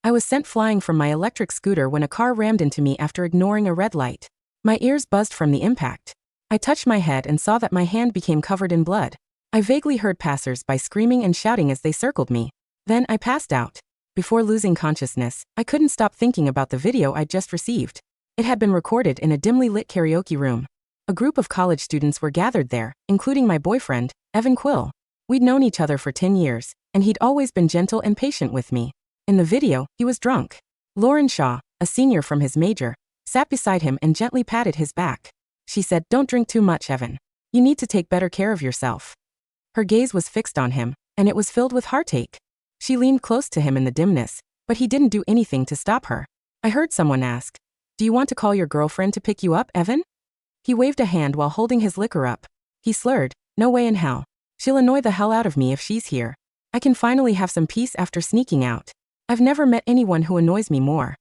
I was sent flying from my electric scooter when a car rammed into me after ignoring a red light. My ears buzzed from the impact. I touched my head and saw that my hand became covered in blood. I vaguely heard passersby screaming and shouting as they circled me. Then I passed out. Before losing consciousness, I couldn't stop thinking about the video I'd just received. It had been recorded in a dimly lit karaoke room. A group of college students were gathered there, including my boyfriend, Evan Quill. We'd known each other for 10 years, and he'd always been gentle and patient with me. In the video, he was drunk. Lauren Shaw, a senior from his major, sat beside him and gently patted his back. She said, "Don't drink too much, Evan. You need to take better care of yourself." Her gaze was fixed on him, and it was filled with heartache. She leaned close to him in the dimness, but he didn't do anything to stop her. I heard someone ask, "Do you want to call your girlfriend to pick you up, Evan?" He waved a hand while holding his liquor up. He slurred, "No way in hell. She'll annoy the hell out of me if she's here. I can finally have some peace after sneaking out. I've never met anyone who annoys me more."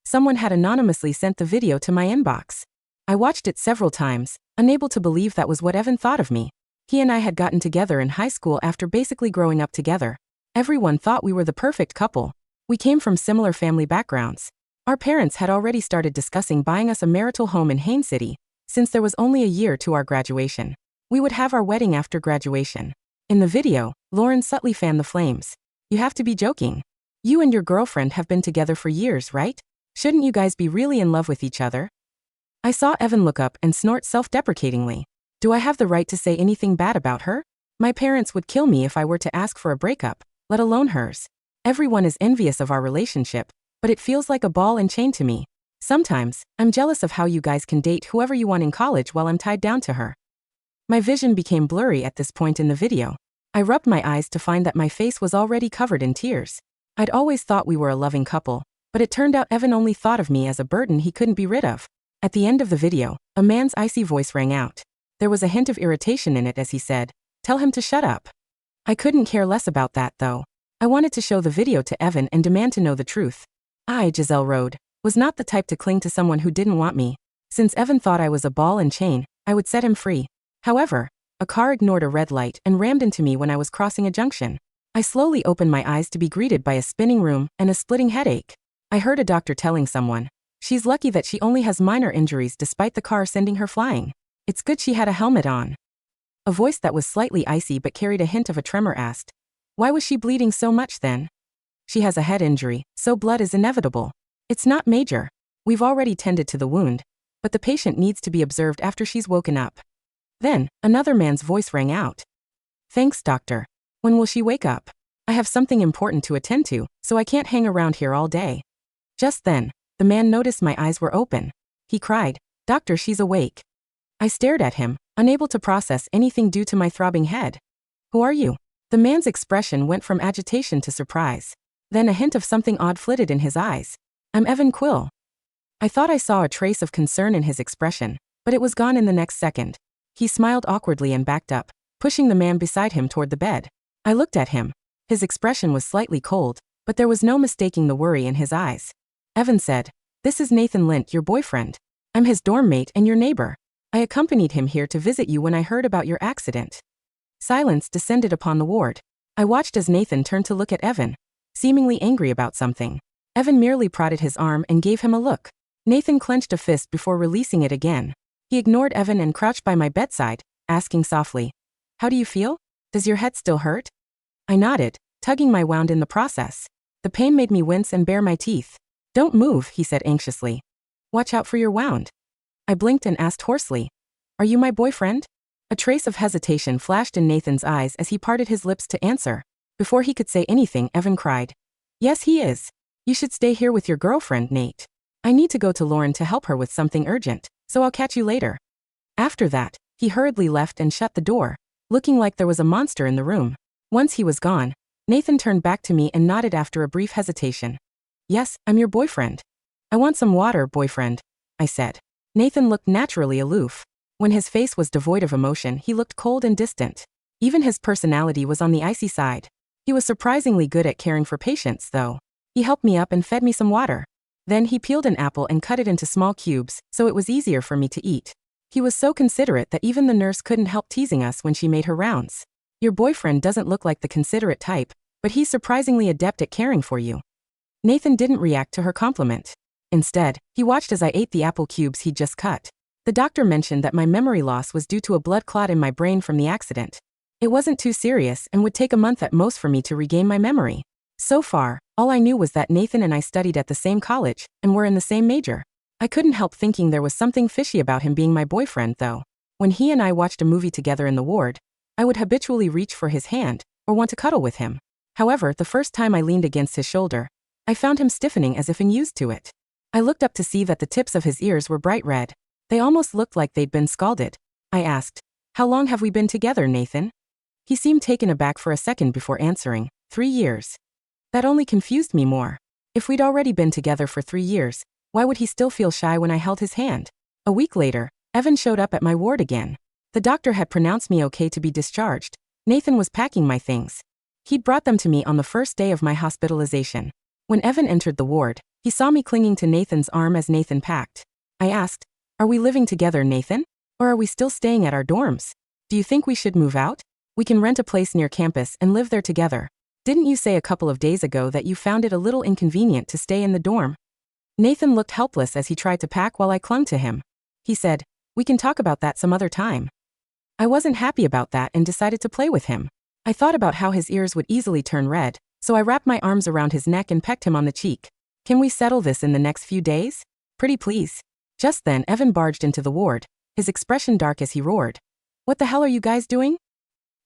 Someone had anonymously sent the video to my inbox. I watched it several times, unable to believe that was what Evan thought of me. He and I had gotten together in high school after basically growing up together. Everyone thought we were the perfect couple. We came from similar family backgrounds. Our parents had already started discussing buying us a marital home in Haines City, since there was only a year to our graduation. We would have our wedding after graduation. In the video, Lauren subtly fanned the flames. "You have to be joking. You and your girlfriend have been together for years, right? Shouldn't you guys be really in love with each other?" I saw Evan look up and snort self-deprecatingly. Do I have the right to say anything bad about her? My parents would kill me if I were to ask for a breakup, let alone hers. Everyone is envious of our relationship, but it feels like a ball and chain to me. Sometimes, I'm jealous of how you guys can date whoever you want in college while I'm tied down to her. My vision became blurry at this point in the video. I rubbed my eyes to find that my face was already covered in tears. I'd always thought we were a loving couple, but it turned out Evan only thought of me as a burden he couldn't be rid of. At the end of the video, a man's icy voice rang out. There was a hint of irritation in it as he said, "Tell him to shut up." I couldn't care less about that, though. I wanted to show the video to Evan and demand to know the truth. I, Giselle Rode, was not the type to cling to someone who didn't want me. Since Evan thought I was a ball and chain, I would set him free. However, a car ignored a red light and rammed into me when I was crossing a junction. I slowly opened my eyes to be greeted by a spinning room and a splitting headache. I heard a doctor telling someone, "She's lucky that she only has minor injuries despite the car sending her flying. It's good she had a helmet on." A voice that was slightly icy but carried a hint of a tremor asked, "Why was she bleeding so much then?" "She has a head injury, so blood is inevitable. It's not major. We've already tended to the wound, but the patient needs to be observed after she's woken up." Then, another man's voice rang out. "Thanks, doctor. When will she wake up? I have something important to attend to, so I can't hang around here all day." Just then, the man noticed my eyes were open. He cried, "Doctor, she's awake." I stared at him, unable to process anything due to my throbbing head. "Who are you?" The man's expression went from agitation to surprise. Then a hint of something odd flitted in his eyes. "I'm Evan Quill." I thought I saw a trace of concern in his expression, but it was gone in the next second. He smiled awkwardly and backed up, pushing the man beside him toward the bed. I looked at him. His expression was slightly cold, but there was no mistaking the worry in his eyes. Evan said, "This is Nathan Lint, your boyfriend. I'm his dorm mate and your neighbor. I accompanied him here to visit you when I heard about your accident." Silence descended upon the ward. I watched as Nathan turned to look at Evan, seemingly angry about something. Evan merely prodded his arm and gave him a look. Nathan clenched a fist before releasing it again. He ignored Evan and crouched by my bedside, asking softly, "How do you feel? Does your head still hurt?" I nodded, tugging my wound in the process. The pain made me wince and bare my teeth. "Don't move," he said anxiously. "Watch out for your wound." I blinked and asked hoarsely, "Are you my boyfriend?" A trace of hesitation flashed in Nathan's eyes as he parted his lips to answer. Before he could say anything, Evan cried, "Yes, he is. You should stay here with your girlfriend, Nate. I need to go to Lauren to help her with something urgent, so I'll catch you later." After that, he hurriedly left and shut the door, looking like there was a monster in the room. Once he was gone, Nathan turned back to me and nodded after a brief hesitation. "Yes, I'm your boyfriend." "I want some water, boyfriend," I said. Nathan looked naturally aloof. When his face was devoid of emotion, he looked cold and distant. Even his personality was on the icy side. He was surprisingly good at caring for patients, though. He helped me up and fed me some water. Then he peeled an apple and cut it into small cubes, so it was easier for me to eat. He was so considerate that even the nurse couldn't help teasing us when she made her rounds. "Your boyfriend doesn't look like the considerate type, but he's surprisingly adept at caring for you." Nathan didn't react to her compliment. Instead, he watched as I ate the apple cubes he'd just cut. The doctor mentioned that my memory loss was due to a blood clot in my brain from the accident. It wasn't too serious and would take a month at most for me to regain my memory. So far, all I knew was that Nathan and I studied at the same college and were in the same major. I couldn't help thinking there was something fishy about him being my boyfriend, though. When he and I watched a movie together in the ward, I would habitually reach for his hand or want to cuddle with him. However, the first time I leaned against his shoulder, I found him stiffening as if unused to it. I looked up to see that the tips of his ears were bright red. They almost looked like they'd been scalded. I asked, "How long have we been together, Nathan?" He seemed taken aback for a second before answering, 3 years. That only confused me more. If we'd already been together for 3 years, why would he still feel shy when I held his hand? A week later, Evan showed up at my ward again. The doctor had pronounced me okay to be discharged. Nathan was packing my things. He'd brought them to me on the first day of my hospitalization. When Evan entered the ward, he saw me clinging to Nathan's arm as Nathan packed. I asked, "Are we living together, Nathan? Or are we still staying at our dorms? Do you think we should move out? We can rent a place near campus and live there together. Didn't you say a couple of days ago that you found it a little inconvenient to stay in the dorm?" Nathan looked helpless as he tried to pack while I clung to him. He said, "We can talk about that some other time." I wasn't happy about that and decided to play with him. I thought about how his ears would easily turn red, so I wrapped my arms around his neck and pecked him on the cheek. "Can we settle this in the next few days? Pretty please." Just then, Evan barged into the ward, his expression dark as he roared, "What the hell are you guys doing?"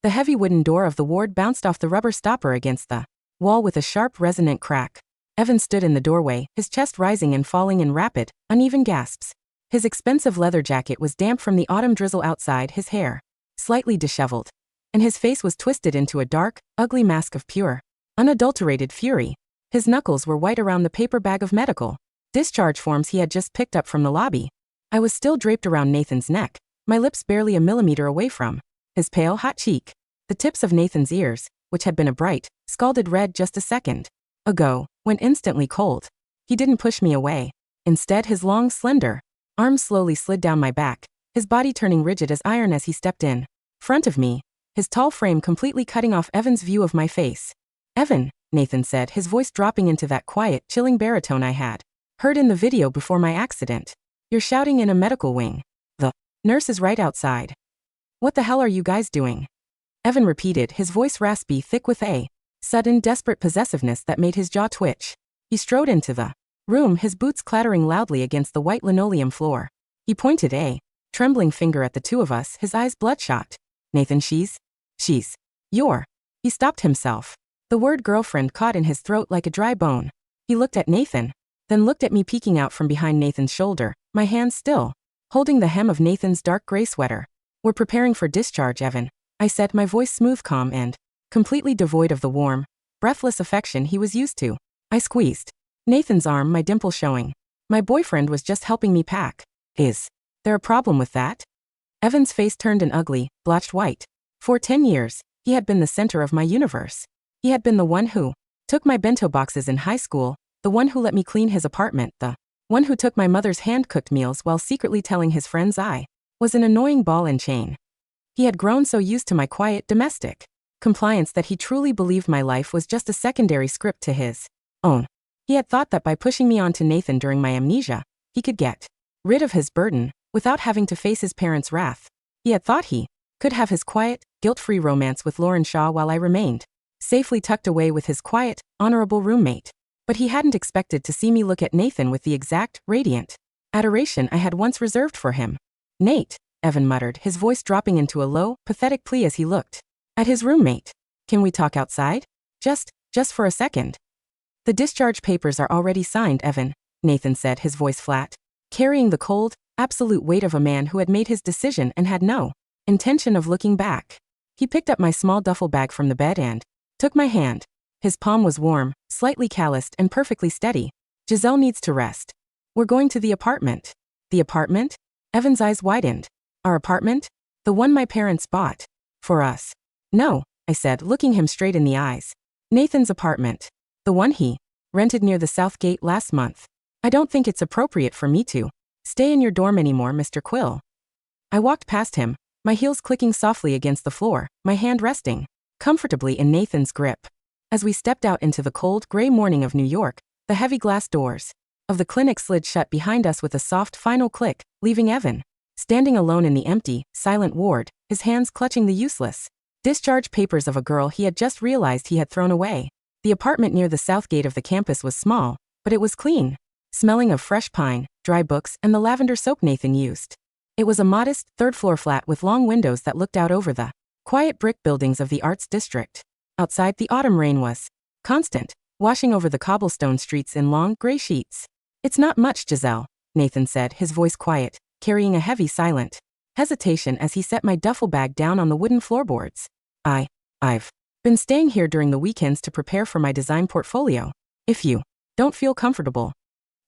The heavy wooden door of the ward bounced off the rubber stopper against the wall with a sharp, resonant crack. Evan stood in the doorway, his chest rising and falling in rapid, uneven gasps. His expensive leather jacket was damp from the autumn drizzle outside, his hair slightly disheveled, and his face was twisted into a dark, ugly mask of pure, unadulterated fury. His knuckles were white around the paper bag of medical discharge forms he had just picked up from the lobby. I was still draped around Nathan's neck, my lips barely a millimeter away from his pale, hot cheek. The tips of Nathan's ears, which had been a bright, scalded red just a second ago, went instantly cold. He didn't push me away. Instead, his long, slender arms slowly slid down my back, his body turning rigid as iron as he stepped in front of me, his tall frame completely cutting off Evan's view of my face. "Evan," Nathan said, his voice dropping into that quiet, chilling baritone I had heard in the video before my accident. "You're shouting in a medical wing. The nurse is right outside. What the hell are you guys doing?" Evan repeated, his voice raspy, thick with a sudden, desperate possessiveness that made his jaw twitch. He strode into the room, his boots clattering loudly against the white linoleum floor. He pointed a trembling finger at the two of us, his eyes bloodshot. "Nathan, she's your..." He stopped himself. The word girlfriend caught in his throat like a dry bone. He looked at Nathan, then looked at me peeking out from behind Nathan's shoulder, my hands still holding the hem of Nathan's dark gray sweater. "We're preparing for discharge, Evan," I said, my voice smooth, calm, and completely devoid of the warm, breathless affection he was used to. I squeezed Nathan's arm, my dimple showing. "My boyfriend was just helping me pack. Is there a problem with that?" Evan's face turned an ugly, blotched white. For 10 years, he had been the center of my universe. He had been the one who took my bento boxes in high school, the one who let me clean his apartment, the one who took my mother's hand-cooked meals while secretly telling his friends I was an annoying ball and chain. He had grown so used to my quiet, domestic compliance that he truly believed my life was just a secondary script to his own. He had thought that by pushing me onto Nathan during my amnesia, he could get rid of his burden without having to face his parents' wrath. He had thought he could have his quiet, guilt-free romance with Lauren Shaw while I remained safely tucked away with his quiet, honorable roommate. But he hadn't expected to see me look at Nathan with the exact, radiant adoration I had once reserved for him. "Nate," Evan muttered, his voice dropping into a low, pathetic plea as he looked at his roommate. "Can we talk outside? Just for a second." "The discharge papers are already signed, Evan," Nathan said, his voice flat, carrying the cold, absolute weight of a man who had made his decision and had no intention of looking back. He picked up my small duffel bag from the bed and took my hand. His palm was warm, slightly calloused, and perfectly steady. "Giselle needs to rest. We're going to the apartment." "The apartment?" Evan's eyes widened. "Our apartment? The one my parents bought for us?" "No," I said, looking him straight in the eyes. "Nathan's apartment. The one he rented near the South Gate last month. I don't think it's appropriate for me to stay in your dorm anymore, Mr. Quill." I walked past him, my heels clicking softly against the floor, my hand resting comfortably in Nathan's grip. As we stepped out into the cold, gray morning of New York, The heavy glass doors of the clinic slid shut behind us with a soft final click, leaving Evan standing alone in the empty, silent ward, his hands clutching the useless discharge papers of a girl he had just realized he had thrown away. The apartment near the south gate of the campus was small, but it was clean, smelling of fresh pine, dry books, and the lavender soap Nathan used. It was a modest, third-floor flat with long windows that looked out over the quiet brick buildings of the arts district. Outside, the autumn rain was constant, washing over the cobblestone streets in long, gray sheets. "It's not much, Giselle," Nathan said, his voice quiet, carrying a heavy, silent hesitation as he set my duffel bag down on the wooden floorboards. I've been staying here during the weekends to prepare for my design portfolio. If you don't feel comfortable."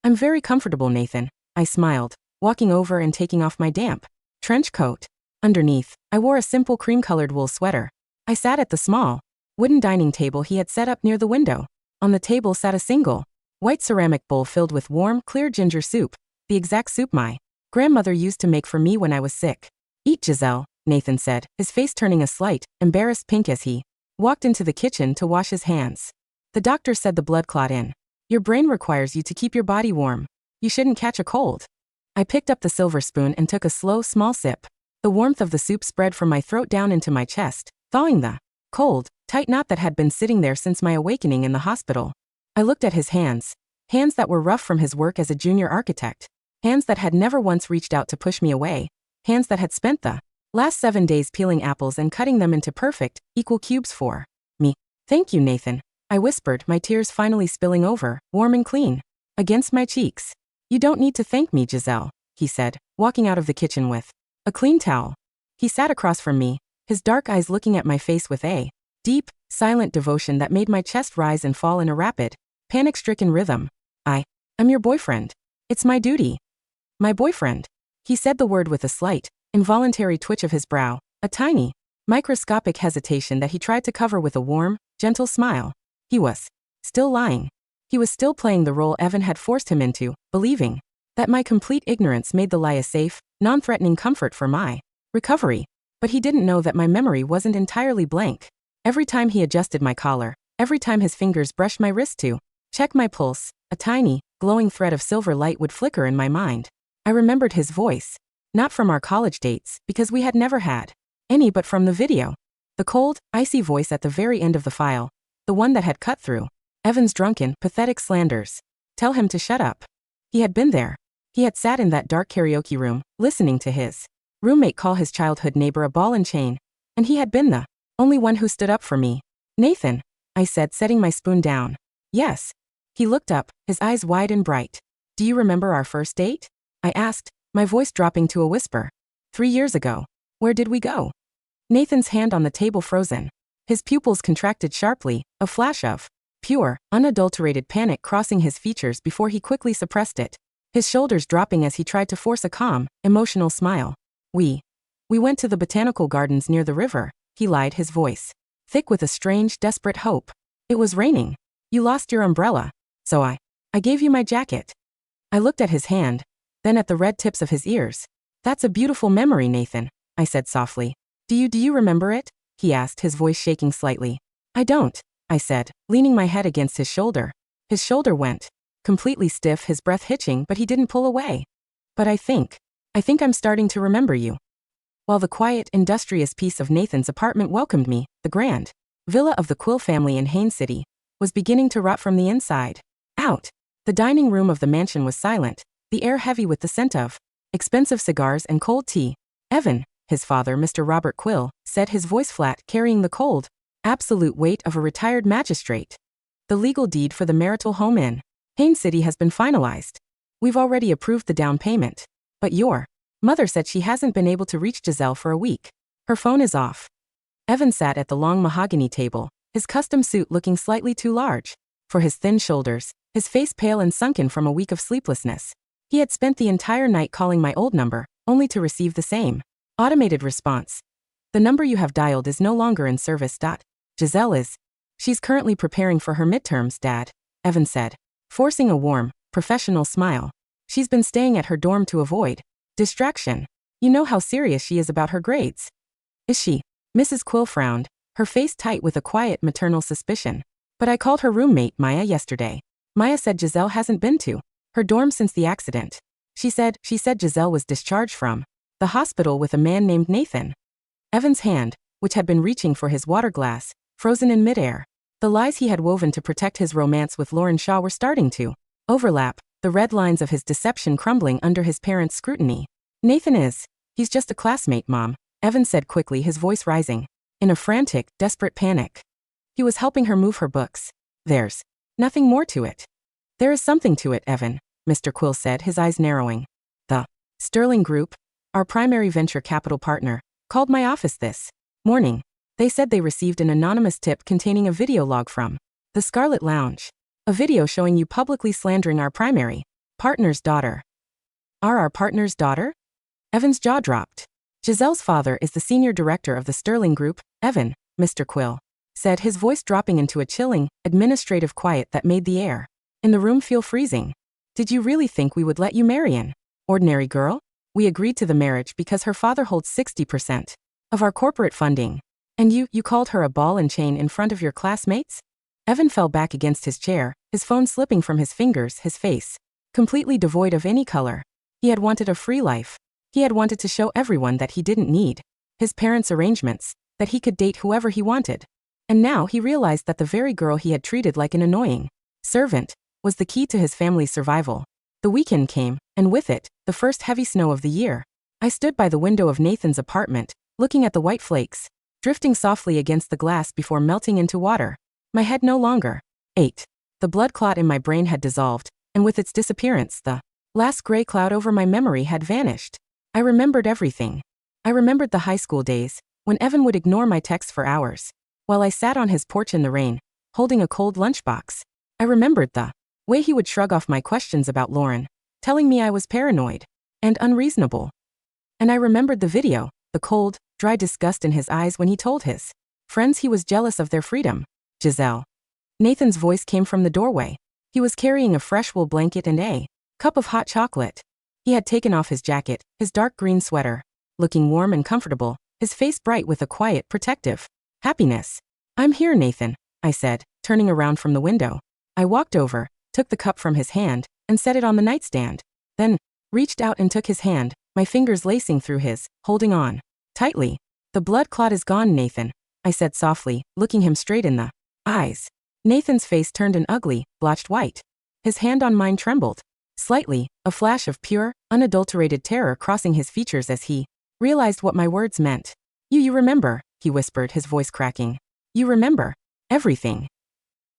"I'm very comfortable, Nathan," I smiled, walking over and taking off my damp trench coat. Underneath, I wore a simple cream-colored wool sweater. I sat at the small wooden dining table he had set up near the window. On the table sat a single white ceramic bowl filled with warm, clear ginger soup, the exact soup my grandmother used to make for me when I was sick. "Eat, Giselle," Nathan said, his face turning a slight, embarrassed pink as he walked into the kitchen to wash his hands. "The doctor said the blood clot in your brain requires you to keep your body warm. You shouldn't catch a cold." I picked up the silver spoon and took a slow, small sip. The warmth of the soup spread from my throat down into my chest, thawing the cold, tight knot that had been sitting there since my awakening in the hospital. I looked at his hands that were rough from his work as a junior architect, hands that had never once reached out to push me away, hands that had spent the last 7 days peeling apples and cutting them into perfect, equal cubes for me. "Thank you, Nathan," I whispered, my tears finally spilling over, warm and clean, against my cheeks. "You don't need to thank me, Giselle," he said, walking out of the kitchen with a clean towel. He sat across from me, his dark eyes looking at my face with a deep, silent devotion that made my chest rise and fall in a rapid, panic-stricken rhythm. I'm your boyfriend. It's my duty." "My boyfriend." He said the word with a slight, involuntary twitch of his brow, a tiny, microscopic hesitation that he tried to cover with a warm, gentle smile. He was still lying. He was still playing the role Evan had forced him into, believing that my complete ignorance made the lie a safe, non-threatening comfort for my recovery. But he didn't know that my memory wasn't entirely blank. Every time he adjusted my collar, every time his fingers brushed my wrist to check my pulse, a tiny, glowing thread of silver light would flicker in my mind. I remembered his voice, not from our college dates, because we had never had any, but from the video. The cold, icy voice at the very end of the file, the one that had cut through Evan's drunken, pathetic slanders. Tell him to shut up. He had been there. He had sat in that dark karaoke room, listening to his roommate call his childhood neighbor a ball and chain, and he had been the only one who stood up for me. "Nathan," I said, setting my spoon down. "Yes." He looked up, his eyes wide and bright. "Do you remember our first date?" I asked, my voice dropping to a whisper. 3 years ago. Where did we go?" Nathan's hand on the table frozen. His pupils contracted sharply, a flash of pure, unadulterated panic crossing his features before he quickly suppressed it, his shoulders dropping as he tried to force a calm, emotional smile. We went to the botanical gardens near the river," he lied, his voice thick with a strange, desperate hope. "It was raining. You lost your umbrella. So I gave you my jacket." I looked at his hand, then at the red tips of his ears. "That's a beautiful memory, Nathan," I said softly. Do you remember it?" he asked, his voice shaking slightly. "I don't," I said, leaning my head against his shoulder. His shoulder went completely stiff, his breath hitching, but he didn't pull away. "But I think I'm starting to remember you." While the quiet, industrious peace of Nathan's apartment welcomed me, the grand villa of the Quill family in Haines City was beginning to rot from the inside out. The dining room of the mansion was silent, the air heavy with the scent of expensive cigars and cold tea. "Evan," his father, Mr. Robert Quill, said, his voice flat, carrying the cold, absolute weight of a retired magistrate. "The legal deed for the marital home in Haines City has been finalized. We've already approved the down payment. But your mother said she hasn't been able to reach Giselle for a week. Her phone is off." Evan sat at the long mahogany table, his custom suit looking slightly too large for his thin shoulders, his face pale and sunken from a week of sleeplessness. He had spent the entire night calling my old number, only to receive the same automated response. "The number you have dialed is no longer in service. Giselle is. She's currently preparing for her midterms, Dad," Evan said, forcing a warm, professional smile. "She's been staying at her dorm to avoid distraction. You know how serious she is about her grades." "Is she?" Mrs. Quill frowned, her face tight with a quiet maternal suspicion. "But I called her roommate, Maya, yesterday. Maya said Giselle hasn't been to her dorm since the accident. She said Giselle was discharged from the hospital with a man named Nathan. Evan's hand, which had been reaching for his water glass, frozen in midair. The lies he had woven to protect his romance with Lauren Shaw were starting to overlap, the red lines of his deception crumbling under his parents' scrutiny. He's just a classmate, Mom, Evan said quickly, his voice rising in a frantic, desperate panic. He was helping her move her books. There's nothing more to it. There is something to it, Evan, Mr. Quill said, his eyes narrowing. The Sterling Group, our primary venture capital partner, called my office this morning. They said they received an anonymous tip containing a video log from the Scarlet Lounge. A video showing you publicly slandering our primary partner's daughter. Our partner's daughter? Evan's jaw dropped. Giselle's father is the senior director of the Sterling Group, Evan, Mr. Quill said, his voice dropping into a chilling, administrative quiet that made the air in the room feel freezing. Did you really think we would let you marry an ordinary girl? We agreed to the marriage because her father holds 60% of our corporate funding. And you called her a ball and chain in front of your classmates? Evan fell back against his chair, his phone slipping from his fingers, his face completely devoid of any color. He had wanted a free life. He had wanted to show everyone that he didn't need his parents' arrangements, that he could date whoever he wanted. And now he realized that the very girl he had treated like an annoying servant was the key to his family's survival. The weekend came, and with it, the first heavy snow of the year. I stood by the window of Nathan's apartment, looking at the white flakes drifting softly against the glass before melting into water. My head no longer ached. The blood clot in my brain had dissolved, and with its disappearance, the last gray cloud over my memory had vanished. I remembered everything. I remembered the high school days, when Evan would ignore my texts for hours, while I sat on his porch in the rain, holding a cold lunchbox. I remembered the way he would shrug off my questions about Lauren, telling me I was paranoid and unreasonable. And I remembered the video, the cold, dry disgust in his eyes when he told his friends he was jealous of their freedom. Giselle. Nathan's voice came from the doorway. He was carrying a fresh wool blanket and a cup of hot chocolate. He had taken off his jacket, his dark green sweater, looking warm and comfortable, his face bright with a quiet, protective happiness. I'm here, Nathan, I said, turning around from the window. I walked over, took the cup from his hand, and set it on the nightstand. Then, reached out and took his hand, my fingers lacing through his, holding on tightly. The blood clot is gone, Nathan, I said softly, looking him straight in the eyes. Nathan's face turned an ugly, blotched white. His hand on mine trembled slightly, a flash of pure, unadulterated terror crossing his features as he realized what my words meant. You remember, he whispered, his voice cracking. You remember everything.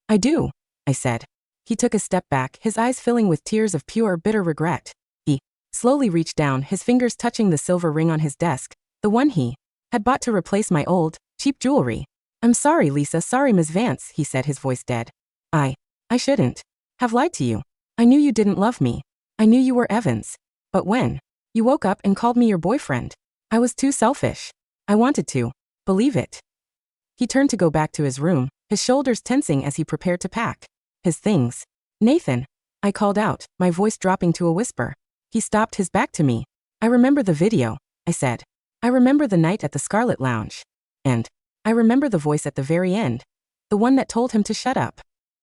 I do, I said. He took a step back, his eyes filling with tears of pure, bitter regret. He slowly reached down, his fingers touching the silver ring on his desk, the one he had bought to replace my old, cheap jewelry. I'm sorry, Lisa, sorry, Ms. Vance, he said, his voice dead. I shouldn't have lied to you. I knew you didn't love me. I knew you were Evan's. But when you woke up and called me your boyfriend, I was too selfish. I wanted to believe it. He turned to go back to his room, his shoulders tensing as he prepared to pack his things. Nathan, I called out, my voice dropping to a whisper. He stopped, his back to me. I remember the video, I said. I remember the night at the Scarlet Lounge. And I remember the voice at the very end. The one that told him to shut up.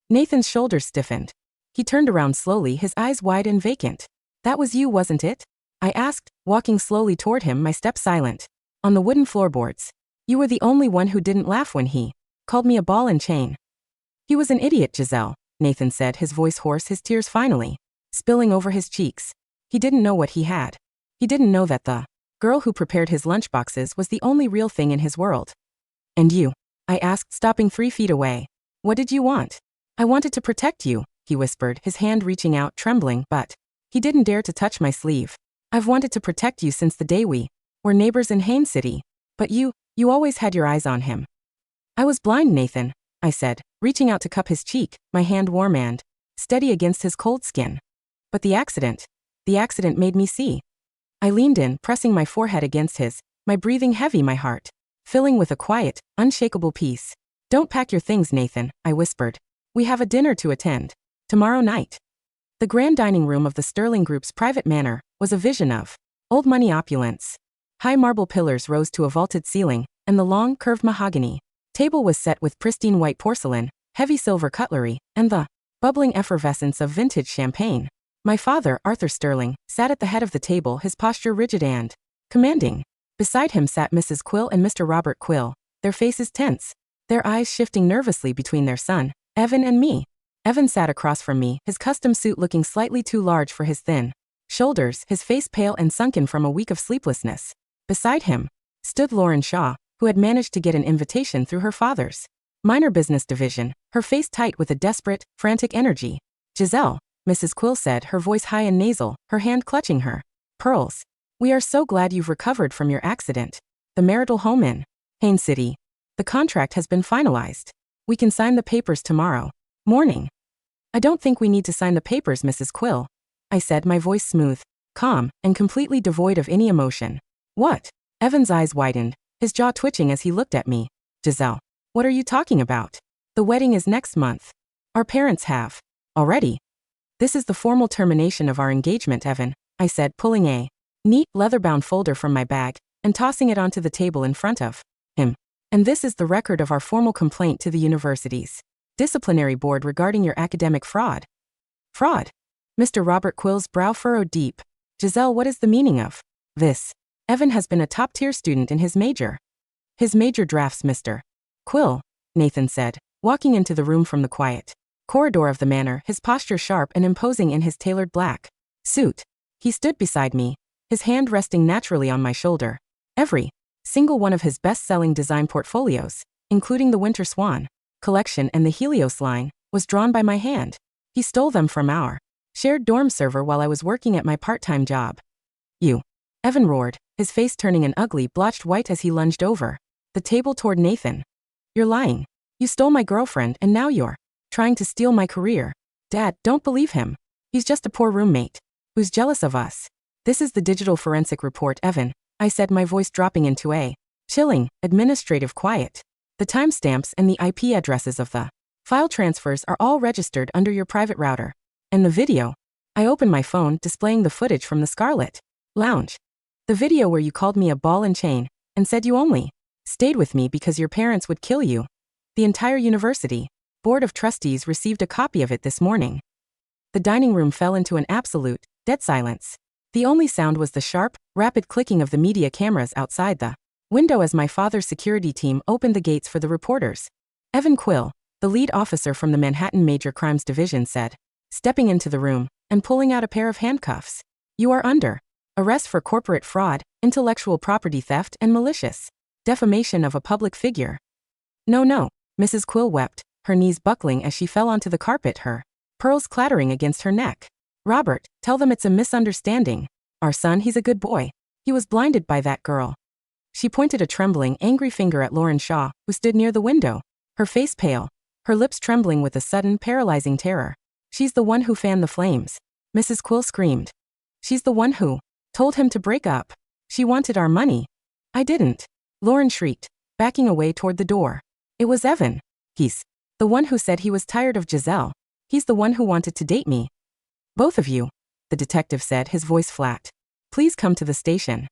Nathan's shoulders stiffened. He turned around slowly, his eyes wide and vacant. That was you, wasn't it? I asked, walking slowly toward him, my step silent. On the wooden floorboards. You were the only one who didn't laugh when he called me a ball and chain. He was an idiot, Giselle, Nathan said, his voice hoarse, his tears finally spilling over his cheeks. He didn't know what he had. He didn't know that the girl who prepared his lunchboxes was the only real thing in his world. And you? I asked, stopping 3 feet away. What did you want? I wanted to protect you, he whispered, his hand reaching out, trembling, but he didn't dare to touch my sleeve. I've wanted to protect you since the day we were neighbors in Haines City. But you always had your eyes on him. I was blind, Nathan, I said, reaching out to cup his cheek, my hand warm and steady against his cold skin. But the accident made me see. I leaned in, pressing my forehead against his, my breathing heavy, my heart filling with a quiet, unshakable peace. Don't pack your things, Nathan, I whispered. We have a dinner to attend tomorrow night. The grand dining room of the Sterling Group's private manor was a vision of old money opulence. High marble pillars rose to a vaulted ceiling, and the long, curved mahogany table was set with pristine white porcelain, heavy silver cutlery, and the bubbling effervescence of vintage champagne. My father, Arthur Sterling, sat at the head of the table, his posture rigid and commanding. Beside him sat Mrs. Quill and Mr. Robert Quill, their faces tense, their eyes shifting nervously between their son, Evan, and me. Evan sat across from me, his custom suit looking slightly too large for his thin shoulders, his face pale and sunken from a week of sleeplessness. Beside him stood Lauren Shaw, who had managed to get an invitation through her father's minor business division, her face tight with a desperate, frantic energy. Giselle, Mrs. Quill said, her voice high and nasal, her hand clutching her pearls. We are so glad you've recovered from your accident. The marital home in Haines City. The contract has been finalized. We can sign the papers tomorrow morning. I don't think we need to sign the papers, Mrs. Quill, I said, my voice smooth, calm, and completely devoid of any emotion. What? Evan's eyes widened, his jaw twitching as he looked at me. Giselle, what are you talking about? The wedding is next month. Our parents have already. This is the formal termination of our engagement, Evan, I said, pulling a neat, leather-bound folder from my bag and tossing it onto the table in front of him. And this is the record of our formal complaint to the university's disciplinary board regarding your academic fraud. Fraud? Mr. Robert Quill's brow furrowed deep. Giselle, what is the meaning of this? Evan has been a top-tier student in his major. His major drafts, Mr. Quill, Nathan said, walking into the room from the quiet corridor of the manor, his posture sharp and imposing in his tailored black suit. He stood beside me, his hand resting naturally on my shoulder. Every single one of his best-selling design portfolios, including the Winter Swan collection and the Helios line, was drawn by my hand. He stole them from our shared dorm server while I was working at my part-time job. You, Evan roared, his face turning an ugly, blotched white as he lunged over the table toward Nathan. You're lying. You stole my girlfriend and now you're trying to steal my career. Dad, don't believe him. He's just a poor roommate who's jealous of us. This is the digital forensic report, Evan, I said, my voice dropping into a chilling, administrative quiet. The timestamps and the IP addresses of the file transfers are all registered under your private router. And the video. I opened my phone, displaying the footage from the Scarlet Lounge. The video where you called me a ball and chain and said you only stayed with me because your parents would kill you. The entire university board of trustees received a copy of it this morning. The dining room fell into an absolute, dead silence. The only sound was the sharp, rapid clicking of the media cameras outside the window as my father's security team opened the gates for the reporters. Evan Quill, the lead officer from the Manhattan Major Crimes Division, said, stepping into the room and pulling out a pair of handcuffs. You are under arrest for corporate fraud, intellectual property theft, and malicious defamation of a public figure. No, Mrs. Quill wept, her knees buckling as she fell onto the carpet, her pearls clattering against her neck. Robert, tell them it's a misunderstanding. Our son, he's a good boy. He was blinded by that girl. She pointed a trembling, angry finger at Lauren Shaw, who stood near the window, her face pale, her lips trembling with a sudden, paralyzing terror. She's the one who fanned the flames. Mrs. Quill screamed. She's the one who told him to break up. She wanted our money. I didn't. Lauren shrieked, backing away toward the door. It was Evan. He's the one who said he was tired of Giselle. He's the one who wanted to date me. Both of you, the detective said, his voice flat. Please come to the station.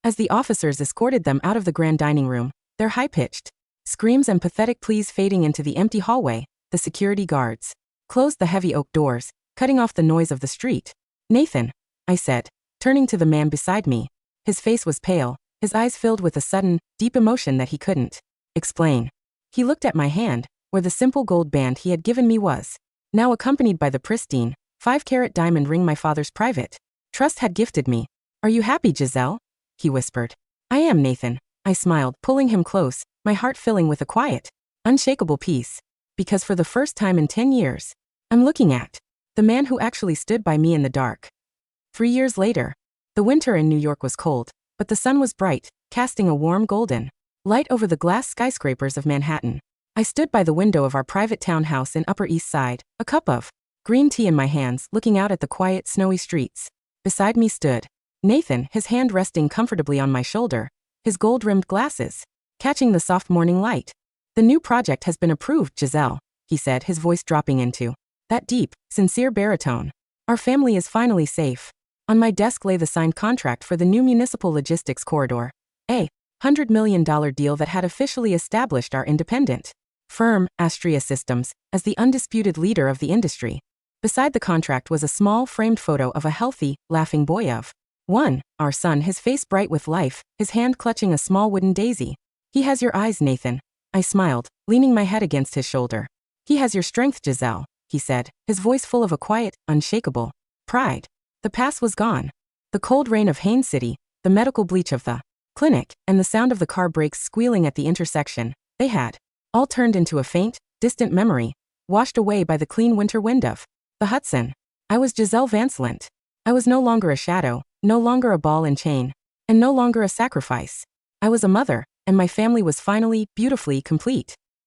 As the officers escorted them out of the grand dining room, their high-pitched screams and pathetic pleas fading into the empty hallway, the security guards closed the heavy oak doors, cutting off the noise of the street. Nathan, I said, turning to the man beside me. His face was pale, his eyes filled with a sudden, deep emotion that he couldn't explain. He looked at my hand, where the simple gold band he had given me was now accompanied by the pristine, 5-carat diamond ring my father's private trust had gifted me. Are you happy, Giselle? He whispered. I am, Nathan, I smiled, pulling him close, my heart filling with a quiet, unshakable peace. Because for the first time in 10 years, I'm looking at the man who actually stood by me in the dark. 3 years later, the winter in New York was cold, but the sun was bright, casting a warm golden light over the glass skyscrapers of Manhattan. I stood by the window of our private townhouse in Upper East Side, a cup of green tea in my hands, looking out at the quiet, snowy streets. Beside me stood Nathan, his hand resting comfortably on my shoulder, his gold-rimmed glasses catching the soft morning light. The new project has been approved, Giselle, he said, his voice dropping into that deep, sincere baritone. Our family is finally safe. On my desk lay the signed contract for the new municipal logistics corridor, a $100 million deal that had officially established our independent firm, Astria Systems, as the undisputed leader of the industry. Beside the contract was a small framed photo of a healthy, laughing boy of 1, our son, his face bright with life, his hand clutching a small wooden daisy. He has your eyes, Nathan. I smiled, leaning my head against his shoulder. He has your strength, Giselle, he said, his voice full of a quiet, unshakable pride. The past was gone. The cold rain of Haines City, the medical bleach of the clinic, and the sound of the car brakes squealing at the intersection, they had all turned into a faint, distant memory, washed away by the clean winter wind of the Hudson. I was Giselle Vancelent. I was no longer a shadow, no longer a ball and chain, and no longer a sacrifice. I was a mother, and my family was finally, beautifully complete.